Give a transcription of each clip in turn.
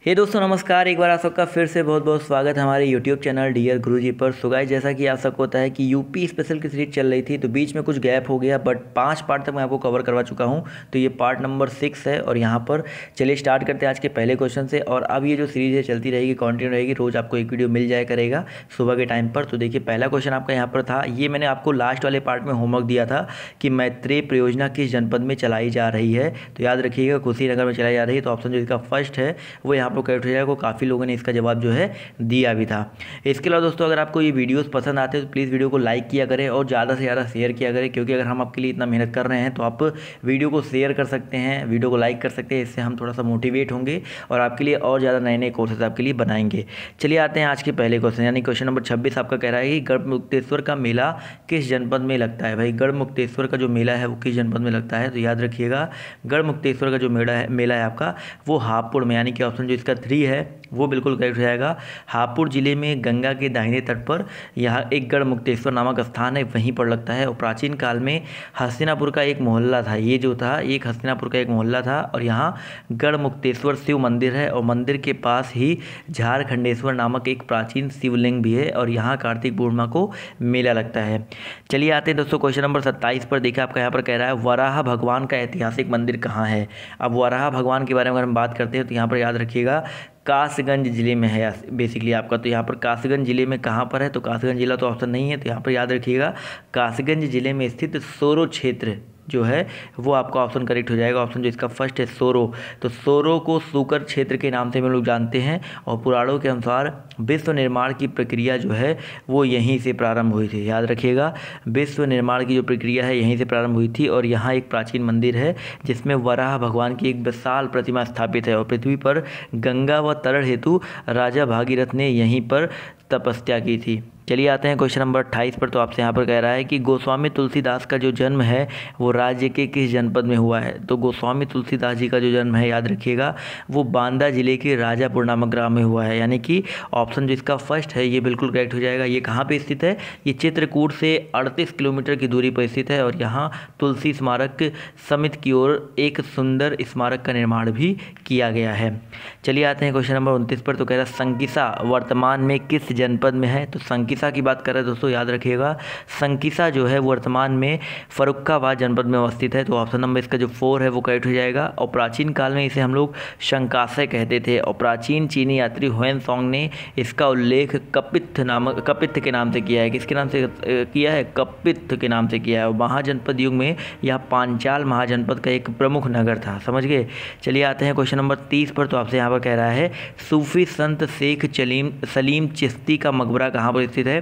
हे दोस्तों नमस्कार। एक बार आप सबका फिर से बहुत बहुत स्वागत है हमारे यूट्यूब चैनल डियर गुरुजी पर। सो गाइस, जैसा कि आप सबको पता है कि यूपी स्पेशल की सीरीज चल रही थी तो बीच में कुछ गैप हो गया, बट 5 पार्ट तक मैं आपको कवर करवा चुका हूं। तो ये पार्ट नंबर 6 है और यहाँ पर चलिए स्टार्ट करते हैं आज के पहले क्वेश्चन से। और अब ये जो सीरीज है चलती रहेगी, कंटिन्यू रहेगी, रोज़ आपको एक वीडियो मिल जाया करेगा सुबह के टाइम पर। तो देखिए पहला क्वेश्चन आपका यहाँ पर था, ये मैंने आपको लास्ट वाले पार्ट में होमवर्क दिया था कि मैत्रेय परियोजना किस जनपद में चलाई जा रही है। तो याद रखिएगा कुशीनगर में चलाई जा रही है। तो ऑप्शन जो इसका फर्स्ट है वो यहाँ पर करेक्ट हो जाएगा। काफ़ी लोगों ने इसका जवाब जो है दिया भी था। इसके अलावा दोस्तों अगर आपको ये वीडियोस पसंद आते हैं तो प्लीज़ वीडियो को लाइक किया करें और ज़्यादा से ज़्यादा शेयर किया करें, क्योंकि अगर हम आपके लिए इतना मेहनत कर रहे हैं तो आप वीडियो को शेयर कर सकते हैं, वीडियो को लाइक कर सकते हैं। इससे हम थोड़ा सा मोटिवेट होंगे और आपके लिए और ज़्यादा नए नए कोर्सेज आपके लिए बनाएंगे। चलिए आते हैं आज के पहले क्वेश्चन, यानी क्वेश्चन नंबर 26 आपका कह रहा है कि गढ़मुक्तेश्वर का मेला किस जनपद में लगता है। भाई गढ़मुक्तेश्वर का जो मेला है वो किस जनपद में लगता है। तो याद रखिएगा गढ़मुक्तेश्वर का जो मेला है आपका वो हापुड़ में, यानी कि ऑप्शन जो इसका 3 है वो बिल्कुल करेक्ट हो जाएगा। हापुड़ जिले में गंगा के दाहिने तट पर यहाँ एक गढ़मुक्तेश्वर नामक स्थान है, वहीं पर लगता है। और प्राचीन काल में हस्तिनापुर का एक मोहल्ला था, ये जो था एक हस्तिनापुर का एक मोहल्ला था और यहाँ गढ़मुक्तेश्वर शिव मंदिर है और मंदिर के पास ही झारखंडेश्वर नामक एक प्राचीन शिवलिंग भी है और यहाँ कार्तिक पूर्णिमा को मेला लगता है। चलिए आते हैं दोस्तों क्वेश्चन नंबर 27 पर। देखिए आपका यहाँ पर कह रहा है वराह भगवान का ऐतिहासिक मंदिर कहाँ है। अब वराह भगवान के बारे में अगर हम बात करते हैं तो यहाँ पर याद रखिएगा कासगंज जिले में है बेसिकली आपका। तो यहाँ पर कासगंज जिले में कहाँ पर है, तो कासगंज जिला तो ऑप्शन नहीं है। तो यहाँ पर याद रखिएगा कासगंज जिले में स्थित सोरो क्षेत्र जो है वो आपका ऑप्शन करेक्ट हो जाएगा। ऑप्शन जो इसका फर्स्ट है सोरो। तो सोरो को सूकर क्षेत्र के नाम से हम लोग जानते हैं और पुराणों के अनुसार विश्व निर्माण की प्रक्रिया जो है वो यहीं से प्रारंभ हुई थी। याद रखिएगा विश्व निर्माण की जो प्रक्रिया है यहीं से प्रारंभ हुई थी और यहाँ एक प्राचीन मंदिर है जिसमें वराह भगवान की एक विशाल प्रतिमा स्थापित है और पृथ्वी पर गंगा व तरण हेतु राजा भागीरथ ने यहीं पर तपस्या की थी। चलिए आते हैं क्वेश्चन नंबर 28 पर। तो आपसे यहाँ पर कह रहा है कि गोस्वामी तुलसीदास का जो जन्म है वो राज्य के किस जनपद में हुआ है। तो गोस्वामी तुलसीदास जी का जो जन्म है याद रखिएगा वो बांदा जिले के राजापुर नामक ग्राम में हुआ है, यानी कि ऑप्शन जो इसका फर्स्ट है ये बिल्कुल करेक्ट हो जाएगा। ये कहाँ पे स्थित है, ये चित्रकूट से 38 किलोमीटर की दूरी पर स्थित है और यहाँ तुलसी स्मारक समिति की ओर एक सुंदर स्मारक का निर्माण भी किया गया है। चलिए आते हैं क्वेश्चन नंबर 29 पर। तो कह रहा है संकिसा वर्तमान में किस जनपद में है। तो संकिसा की बात कर रहे हैं दोस्तों, याद रखिएगा संकिसा जो है वर्तमान में फर्रुखाबाद जनपद में अवस्थित है। तो ऑप्शन नंबर इसका जो 4 है वो करेक्ट हो जाएगा। और प्राचीन काल में इसे हम लोग शंकाशय कहते थे और प्राचीन चीनी यात्री ह्वेनसांग ने इसका उल्लेख कपित्थ के नाम से किया है। किसके नाम से किया है, कपित्थ के नाम से किया है। और महाजनपद युग में यह पांचाल महाजनपद का एक प्रमुख नगर था, समझ गए। चलिए आते हैं क्वेश्चन नंबर 30 पर। तो आपसे यहाँ पर कह रहा है सूफी संत शेख सलीम चिश्ती का मकबरा कहाँ पर स्थित है।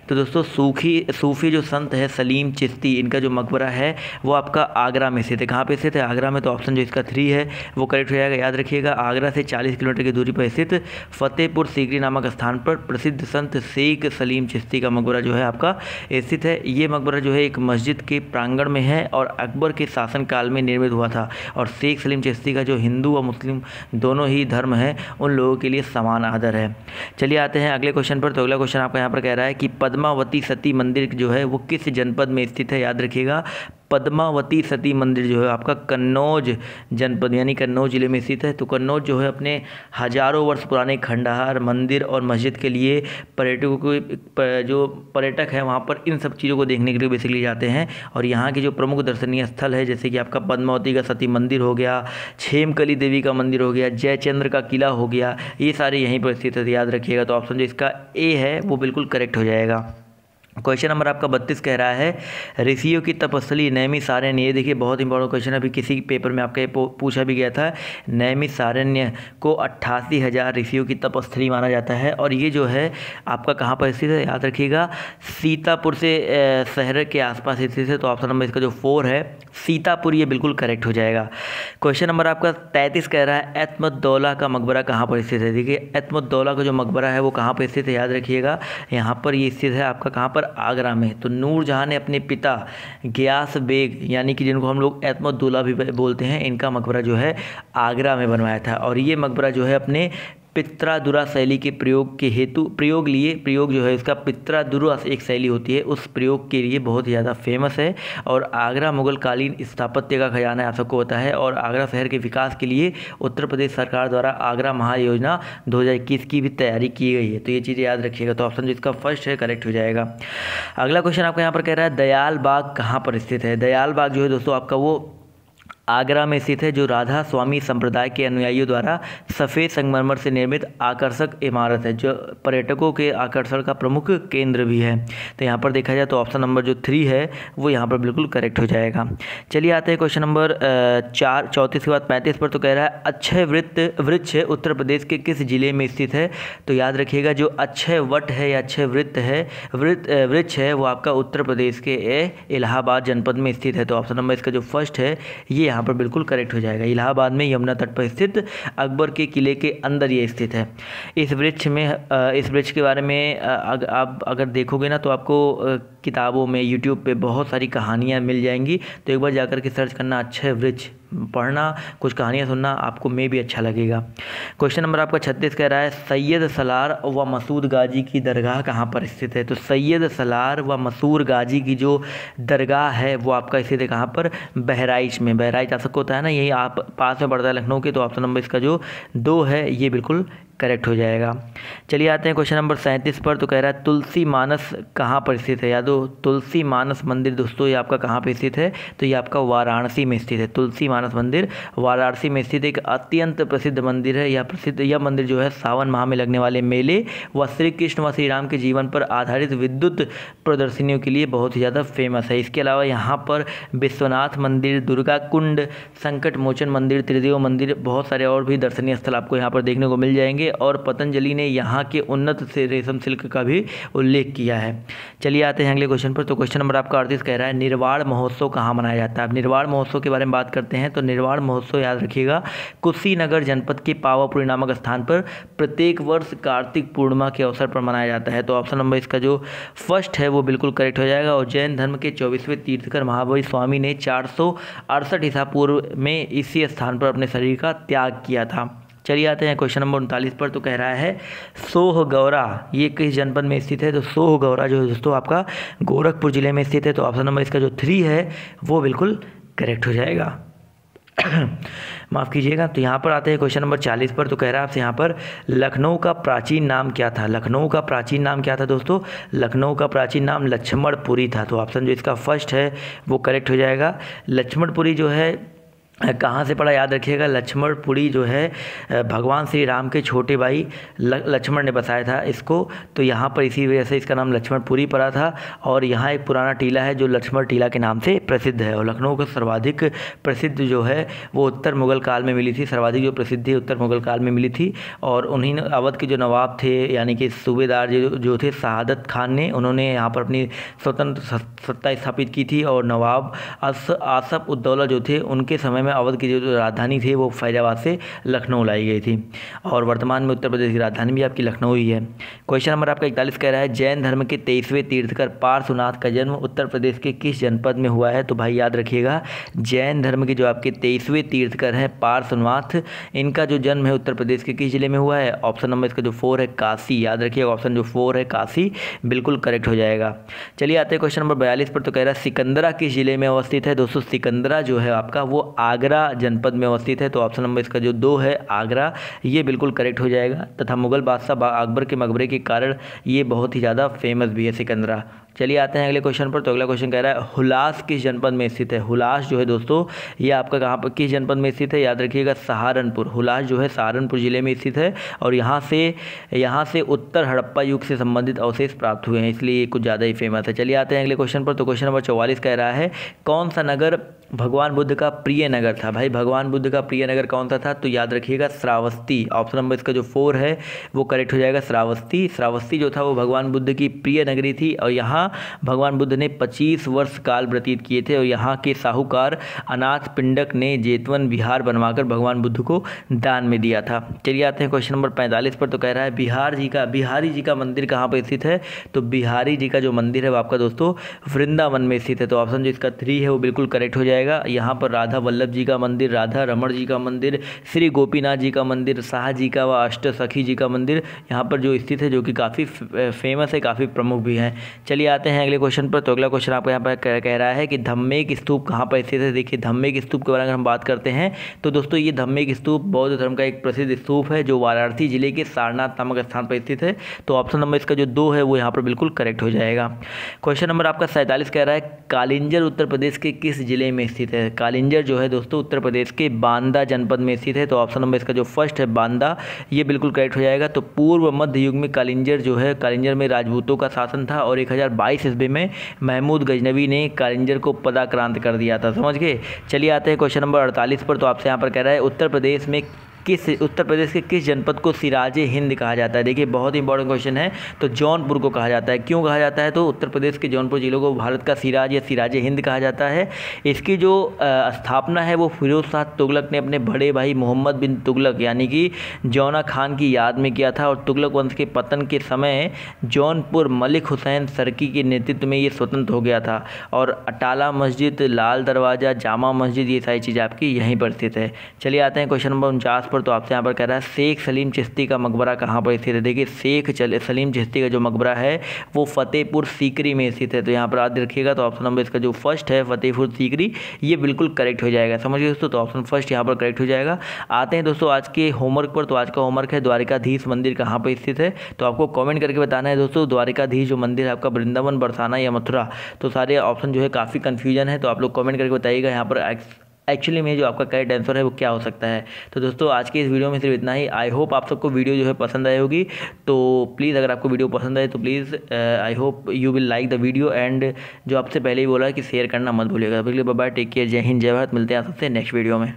तो दोस्तों सूफी जो संत है सलीम चिश्ती, इनका जो मकबरा है वो आपका आगरा में स्थित है। कहाँ पे स्थित है, आगरा में। तो ऑप्शन जो इसका 3 है वो करेक्ट हो जाएगा। याद रखिएगा आगरा से 40 किलोमीटर की दूरी पर स्थित फतेहपुर सीकरी नामक स्थान पर प्रसिद्ध संत शेख सलीम चिश्ती का मकबरा जो है आपका स्थित है। ये मकबरा जो है एक मस्जिद के प्रांगण में है और अकबर के शासनकाल में निर्मित हुआ था। और शेख सलीम चिश्ती का जो हिंदू व मुस्लिम दोनों ही धर्म है उन लोगों के लिए समान आदर है। चलिए आते हैं अगले क्वेश्चन पर। तो अगला क्वेश्चन आपका यहाँ पर कह रहा है कि पद्मावती सती मंदिर जो है वो किस जनपद में स्थित है। याद रखिएगा पद्मावती सती मंदिर जो है आपका कन्नौज जनपद यानी कन्नौज जिले में स्थित है। तो कन्नौज जो है अपने हजारों वर्ष पुराने खंडहर मंदिर और मस्जिद के लिए पर्यटकों को जो पर्यटक हैं वहाँ पर इन सब चीज़ों को देखने के लिए बेसिकली जाते हैं। और यहाँ के जो प्रमुख दर्शनीय स्थल है जैसे कि आपका पद्मावती का सती मंदिर हो गया, छेमकली देवी का मंदिर हो गया, जयचंद्र का किला हो गया, ये सारे यहीं पर स्थित है। याद रखिएगा तो ऑप्शन जो इसका ए है वो बिल्कुल करेक्ट हो जाएगा। क्वेश्चन नंबर आपका 32 कह रहा है ऋषियों की तपस्थली नैमिषारण्य। ये देखिए बहुत इंपॉर्टेंट क्वेश्चन, अभी किसी पेपर में आपका ये पूछा भी गया था। नैमिषारण्य को 88,000 ऋषियों की तपस्थली माना जाता है और ये जो है आपका कहाँ पर स्थित है। याद रखिएगा सीतापुर से शहर के आसपास स्थित है। तो ऑप्शन नंबर इसका जो 4 है सीतापुर, ये बिल्कुल करेक्ट हो जाएगा। क्वेश्चन नंबर आपका 33 कह रहा है एतमद्दौला का मकबरा कहाँ पर स्थित है। देखिए एतमद्दौला का जो मकबरा है वो कहाँ पर स्थित है। याद रखिएगा यहाँ पर ये स्थित है आपका कहाँ पर, आगरा में। तो नूरजहां ने अपने पिता गियास बेग यानी कि जिनको हम लोग एतमद्दौला भी बोलते हैं, इनका मकबरा जो है आगरा में बनवाया था और ये मकबरा जो है अपने पित्रादुरा शैली के प्रयोग के हेतु प्रयोग जो है इसका पित्रादुरा एक शैली होती है, उस प्रयोग के लिए बहुत ही ज़्यादा फेमस है। और आगरा मुगल कालीन स्थापत्य का खजाना आप सबको होता है। और आगरा शहर के विकास के लिए उत्तर प्रदेश सरकार द्वारा आगरा महायोजना 2021 की भी तैयारी की गई है, तो ये चीज़ें याद रखिएगा। तो ऑप्शन जो इसका फर्स्ट है करेक्ट हो जाएगा। अगला क्वेश्चन आपका यहाँ पर कह रहा है दयाल बाग कहाँ पर स्थित है। दयाल बाग जो है दोस्तों आपका वो आगरा में स्थित है, जो राधा स्वामी संप्रदाय के अनुयायियों द्वारा सफ़ेद संगमरमर से निर्मित आकर्षक इमारत है, जो पर्यटकों के आकर्षण का प्रमुख केंद्र भी है। तो यहाँ पर देखा जाए तो ऑप्शन नंबर जो 3 है वो यहाँ पर बिल्कुल करेक्ट हो जाएगा। चलिए आते हैं क्वेश्चन नंबर 34 के बाद 35 पर। तो कह रहा है अक्षय वृक्ष उत्तर प्रदेश के किस जिले में स्थित है। तो याद रखिएगा जो अक्षय वट है या अक्षय वृक्ष है वो आपका उत्तर प्रदेश के इलाहाबाद जनपद में स्थित है। तो ऑप्शन नंबर इसका जो फर्स्ट है ये यहाँ पर बिल्कुल करेक्ट हो जाएगा। इलाहाबाद में यमुना तट पर स्थित अकबर के किले के अंदर ये स्थित है। इस वृक्ष के बारे में आप अगर देखोगे ना तो आपको किताबों में यूट्यूब पे बहुत सारी कहानियाँ मिल जाएंगी, तो एक बार जाकर के सर्च करना अक्षय वृक्ष, पढ़ना, कुछ कहानियाँ सुनना, आपको में भी अच्छा लगेगा। क्वेश्चन नंबर आपका 36 कह रहा है सैयद सलार व मसूद गाजी की दरगाह कहाँ पर स्थित है। तो सैयद सलार व मसूद गाजी की जो दरगाह है वो आपका स्थित है कहाँ पर, बहराइच में। बहराइच आप सबको होता है ना, यही आप पास में पड़ता है लखनऊ के। तो ऑप्शन नंबर इसका जो 2 है ये बिल्कुल करेक्ट हो जाएगा। चलिए आते हैं क्वेश्चन नंबर 37 पर। तो कह रहा है तुलसी मानस कहाँ पर स्थित है। यादो तुलसी मानस मंदिर दोस्तों ये आपका कहाँ पर स्थित है। तो ये आपका वाराणसी में स्थित है। तुलसी मानस मंदिर वाराणसी में स्थित एक अत्यंत प्रसिद्ध मंदिर है। यह मंदिर जो है सावन माह में लगने वाले मेले व श्री कृष्ण व श्री राम के जीवन पर आधारित विद्युत प्रदर्शनियों के लिए बहुत ही ज़्यादा फेमस है। इसके अलावा यहाँ पर विश्वनाथ मंदिर, दुर्गा कुंड, संकट मोचन मंदिर, त्रिदेव मंदिर, बहुत सारे और भी दर्शनीय स्थल आपको यहाँ पर देखने को मिल जाएंगे। और पतंजलि ने यहाँ के उन्नत से रेशम सिल्क का भी उल्लेख किया है। चलिए आते हैं अगले क्वेश्चन पर। तो क्वेश्चन नंबर आपका 38 कह रहा है निर्वाण महोत्सव कहाँ मनाया जाता है। अब निर्वाण महोत्सव के बारे में बात करते हैं। तो निर्वाण महोत्सव याद रखिएगा कुशीनगर जनपद के पावापुरी नामक स्थान पर प्रत्येक वर्ष कार्तिक पूर्णिमा के अवसर पर मनाया जाता है। तो ऑप्शन नंबर इसका जो फर्स्ट है वो बिल्कुल करेक्ट हो जाएगा। और जैन धर्म के 24वें तीर्थकर महाबोधि स्वामी ने 468 ईसा पूर्व में इसी स्थान पर अपने शरीर का त्याग किया था। चलिए आते हैं क्वेश्चन नंबर 39 पर। तो कह रहा है सोहगौरा ये किस जनपद में स्थित है। तो सोहगौरा जो है दोस्तों आपका गोरखपुर जिले में स्थित है। तो ऑप्शन नंबर इसका जो 3 है वो बिल्कुल करेक्ट हो जाएगा। माफ़ कीजिएगा। तो यहाँ पर आते हैं क्वेश्चन नंबर 40 पर। तो कह रहा है आपसे यहाँ पर लखनऊ का प्राचीन नाम क्या था। लखनऊ का प्राचीन नाम क्या था दोस्तों। लखनऊ का प्राचीन नाम लक्ष्मणपुरी था। तो ऑप्शन जो इसका फर्स्ट है वो करेक्ट हो जाएगा। लक्ष्मणपुरी जो है कहाँ से पड़ा याद रखिएगा। लक्ष्मणपुरी जो है भगवान श्री राम के छोटे भाई लक्ष्मण ने बसाया था इसको। तो यहाँ पर इसी वजह से इसका नाम लक्ष्मणपुरी पड़ा था। और यहाँ एक पुराना टीला है जो लक्ष्मण टीला के नाम से प्रसिद्ध है। और लखनऊ का सर्वाधिक प्रसिद्ध जो है वो उत्तर मुगल काल में मिली थी। सर्वाधिक जो प्रसिद्धि उत्तर मुगल काल में मिली थी। और उन्हीं अवध के जो नवाब थे यानी कि सूबेदार जो थे शहादत खान ने, उन्होंने यहाँ पर अपनी स्वतंत्र सत्ता स्थापित की थी। और नवाब आसफ उद्दौला जो थे उनके समय में अवध की जो राजधानी थी वो फैजाबाद से लखनऊ लाई गई थी। और वर्तमान में उत्तर प्रदेश की राजधानी भी आपकी लखनऊ ही है। क्वेश्चन नंबर आपका 41 कह रहा है जैन धर्म के 23वें तीर्थकर पार्श्वनाथ का जन्म उत्तर प्रदेश के किस जनपद में हुआ है। तो भाई याद रखिएगा जैन धर्म के जो आपके 23वें तीर्थकर हैं पार्श्वनाथ, इनका जो जन्म है उत्तर प्रदेश के किस जिले में हुआ है। ऑप्शन नंबर इसका जो 4 है काशी। याद रखिएगा ऑप्शन जो 4 है काशी बिल्कुल करेक्ट हो जाएगा। चलिए आते हैं क्वेश्चन नंबर 42 पर। तो कह रहा है सिकंदरा किस जिले में अवस्थित है। दोस्तों सिकंदरा जो है आपका वो आगरा जनपद में अवस्थित है। तो ऑप्शन नंबर इसका जो 2 है आगरा ये बिल्कुल करेक्ट हो जाएगा। तथा मुगल बादशाह अकबर के मकबरे के कारण ये बहुत ही ज़्यादा फेमस भी है सिकंदरा। चलिए आते हैं अगले क्वेश्चन पर। तो अगला क्वेश्चन कह रहा है हुलास किस जनपद में स्थित है। हुलास जो है दोस्तों ये आपका कहाँ पर किस जनपद में स्थित है। याद रखिएगा सहारनपुर। हुलास जो है सहारनपुर जिले में स्थित है। और यहाँ से उत्तर हड़प्पा युग से संबंधित अवशेष प्राप्त हुए हैं, इसलिए ये कुछ ज़्यादा ही फेमस है। चलिए आते हैं अगले क्वेश्चन पर। तो क्वेश्चन नंबर 44 कह रहा है कौन सा नगर भगवान बुद्ध का प्रिय नगर था। भाई भगवान बुद्ध का प्रिय नगर कौन सा था। तो याद रखिएगा श्रावस्ती। ऑप्शन नंबर इसका जो 4 है वो करेक्ट हो जाएगा श्रावस्ती। श्रावस्ती जो था वो भगवान बुद्ध की प्रिय नगरी थी। और यहाँ भगवान बुद्ध ने 25 वर्ष काल व्यतीत किए थे। और यहाँ के साहूकार अनाथ पिंडक ने जेतवन विहार बनवाकर भगवान बुद्ध को दान में दिया था। चलिए आते हैं क्वेश्चन नंबर 45 पर। तो कह रहा है बिहारी जी का मंदिर कहाँ पर स्थित है। तो बिहारी जी का जो मंदिर है वो आपका दोस्तों वृंदावन में स्थित है। तो ऑप्शन जो इसका 3 है वो बिल्कुल करेक्ट हो जाएगा। जाएगा। यहाँ पर राधा वल्लभ जी का मंदिर, राधा रमण जी का मंदिर, श्री गोपीनाथ जी का मंदिर, शाह जी का व अष्ट सखी जी का मंदिर यहाँ पर जो स्थित है, जो कि काफ़ी फेमस है, काफ़ी प्रमुख भी हैं। चलिए आते हैं अगले क्वेश्चन पर। तो अगला क्वेश्चन आपको यहाँ पर कह रहा है कि धम्मेक स्तूप कहाँ पर स्थित है। देखिए धम्मेक स्तूप के बारे में हम बात करते हैं तो दोस्तों ये धम्मेक स्तूप बौद्ध धर्म का एक प्रसिद्ध स्तूप है जो वाराणसी जिले के सारनाथ नामक स्थान पर स्थित है। तो ऑप्शन नंबर इसका जो 2 है वो यहाँ पर बिल्कुल करेक्ट हो जाएगा। क्वेश्चन नंबर आपका 47 कह रहा है कालिंजर उत्तर प्रदेश के किस जिले में स्थित है। कालिंजर जो है दोस्तों उत्तर प्रदेश के बांदा जनपद में स्थित है। तो ऑप्शन नंबर इसका जो फर्स्ट है बांदा, ये बिल्कुल करेक्ट हो जाएगा। तो पूर्व मध्य युग में कालिंजर जो है, कालिंजर में राजपूतों का शासन था और 1022 ईस्वी में महमूद गजनवी ने कालिंजर को पदाक्रांत कर दिया था। समझ गए। चलिए आते हैं क्वेश्चन नंबर 48 पर। तो आपसे यहाँ पर कह रहा है उत्तर प्रदेश के किस जनपद को सिराजे हिंद कहा जाता है। देखिए बहुत इंपॉर्टेंट क्वेश्चन है। तो जौनपुर को कहा जाता है। क्यों कहा जाता है। तो उत्तर प्रदेश के जौनपुर जिलों को भारत का सिराज या सिराजे हिंद कहा जाता है। इसकी जो स्थापना है वो फिरोज शाह तुगलक ने अपने बड़े भाई मोहम्मद बिन तुगलक यानी कि जौना खान की याद में किया था। और तुगलक वंश के पतन के समय जौनपुर मलिक हुसैन सरकी के नेतृत्व में ये स्वतंत्र हो गया था। और अटाला मस्जिद, लाल दरवाज़ा, जामा मस्जिद, ये सारी चीज़ें आपकी यहीं पर स्थित है। चलिए आते हैं क्वेश्चन नंबर 49 पर। तो आपसे यहाँ पर कह रहा है शेख सलीम चिश्ती का मकबरा कहाँ पर स्थित है। देखिए शेख सलीम चिश्ती का जो मकबरा है वो फतेहपुर सीकरी में स्थित है। तो यहाँ पर याद रखिएगा। तो ऑप्शन नंबर इसका जो फर्स्ट है फतेहपुर सीकरी, ये बिल्कुल करेक्ट हो जाएगा। समझिए दोस्तों। तो ऑप्शन फर्स्ट यहाँ पर करेक्ट हो जाएगा। आते हैं दोस्तों आज के होमवर्क पर। तो आज का होमवर्क है द्वारिकाधीश मंदिर कहाँ पर स्थित है। तो आपको कॉमेंट करके बताना है दोस्तों द्वारिकाधीश जो मंदिर है आपका वृंदावन, बरसाना या मथुरा। तो सारे ऑप्शन जो है काफ़ी कन्फ्यूजन है। तो आप लोग कॉमेंट करके बताइएगा यहाँ पर एक्चुअली में जो आपका करेक्ट आंसर है वो क्या हो सकता है। तो दोस्तों आज के इस वीडियो में सिर्फ इतना ही। आई होप आप सबको वीडियो जो है पसंद आई होगी। तो प्लीज़ अगर आपको वीडियो पसंद आए तो please I hope you will like the video and जो आपसे पहले ही बोला कि शेयर करना मत भूलिएगा। बाय बाय, टेक केयर, जय हिंद, जय भारत। मिलते हैं आप सबसे नेक्स्ट वीडियो में।